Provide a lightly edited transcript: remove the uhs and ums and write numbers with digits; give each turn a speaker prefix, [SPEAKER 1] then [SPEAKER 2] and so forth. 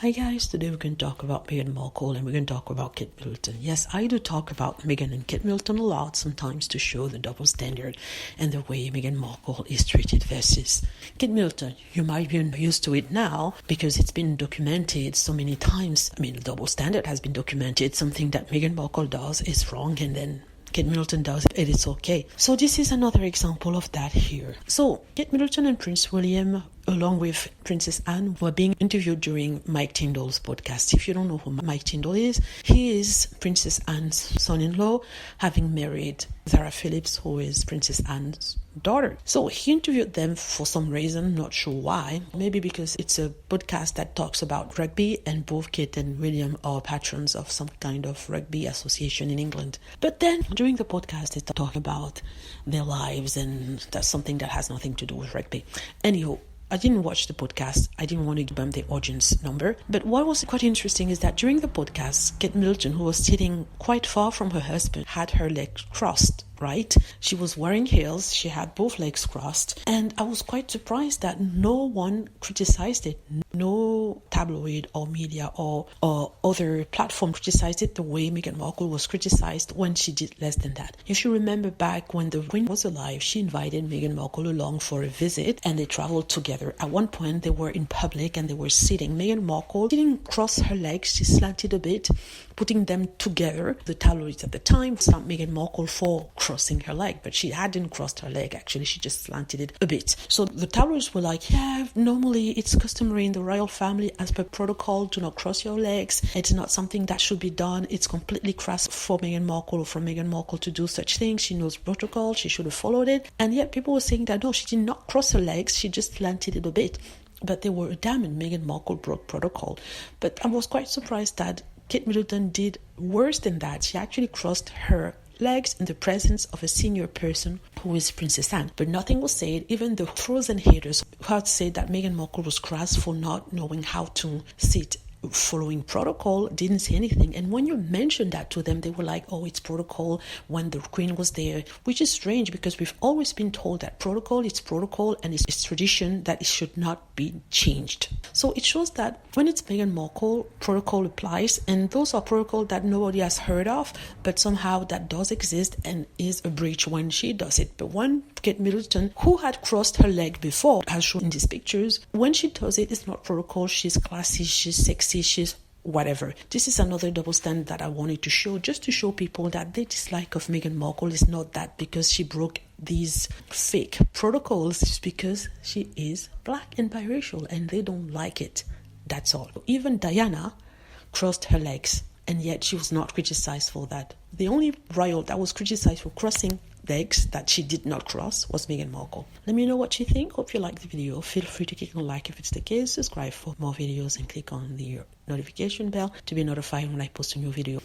[SPEAKER 1] Hi guys, today we're going to talk about Meghan Markle and we're going to talk about Kate Middleton. Yes, I do talk about Meghan and Kate Middleton a lot sometimes to show the double standard and the way Meghan Markle is treated versus Kate Middleton. You might be used to it now because it's been documented so many times. I mean, the double standard has been documented. Something that Meghan Markle does is wrong and then Kate Middleton does it, it's okay. So this is another example of that here. So Kate Middleton and Prince William, along with Princess Anne, were being interviewed during Mike Tyndall's podcast. If you don't know who Mike Tyndall is, he is Princess Anne's son-in-law, having married Zara Phillips, who is Princess Anne's daughter. So he interviewed them for some reason, not sure why. Maybe because it's a podcast that talks about rugby and both Kate and William are patrons of some kind of rugby association in England. But then during the podcast, they talk about their lives and that's something that has nothing to do with rugby. Anyhow, I didn't watch the podcast. I didn't want to give them the audience number. But what was quite interesting is that during the podcast, Kate Middleton, who was sitting quite far from her husband, had her legs crossed, right? She was wearing heels. She had both legs crossed. And I was quite surprised that no one criticized it. No tabloid or media or other platform criticized it the way Meghan Markle was criticized when she did less than that. If you remember back when the Queen was alive, she invited Meghan Markle along for a visit and they traveled together. At one point, they were in public and they were sitting. Meghan Markle didn't cross her legs. She slanted a bit, putting them together. The tabloids at the time slapped Meghan Markle for crossing her leg, but she hadn't crossed her leg. Actually, she just slanted it a bit. So the tabloids were like, yeah, normally it's customary in the royal family as per protocol to not cross your legs. It's not something that should be done. It's completely crass for Meghan Markle or for Meghan Markle to do such things. She knows protocol. She should have followed it. And yet people were saying that no, she did not cross her legs. She just slanted it a bit. But they were adamant Meghan Markle broke protocol. But I was quite surprised that Kate Middleton did worse than that. She actually crossed her legs in the presence of a senior person who is Princess Anne. But nothing was said. Even the frozen haters who had said that Meghan Markle was crass for not knowing how to sit following protocol didn't say anything. And when you mentioned that to them, they were like, oh, it's protocol when the Queen was there, which is strange because we've always been told that protocol is protocol and it's tradition that it should not be changed. So it shows that when it's Meghan Markle, protocol applies, and those are protocol that nobody has heard of, but somehow that does exist and is a breach when she does it. But when Kate Middleton, who had crossed her leg before, as shown in these pictures, when she does it, it's not protocol. She's classy, she's sexy, she's whatever. This is another double standard that I wanted to show, just to show people that the dislike of Meghan Markle is not that because she broke these fake protocols, just because she is black and biracial and they don't like it. That's all. Even Diana crossed her legs and yet she was not criticized for that. The only royal that was criticized for crossing legs that she did not cross was Meghan Markle. Let me know what you think. Hope you like the video. Feel free to click on like if it's the case. Subscribe for more videos and click on the notification bell to be notified when I post a new video.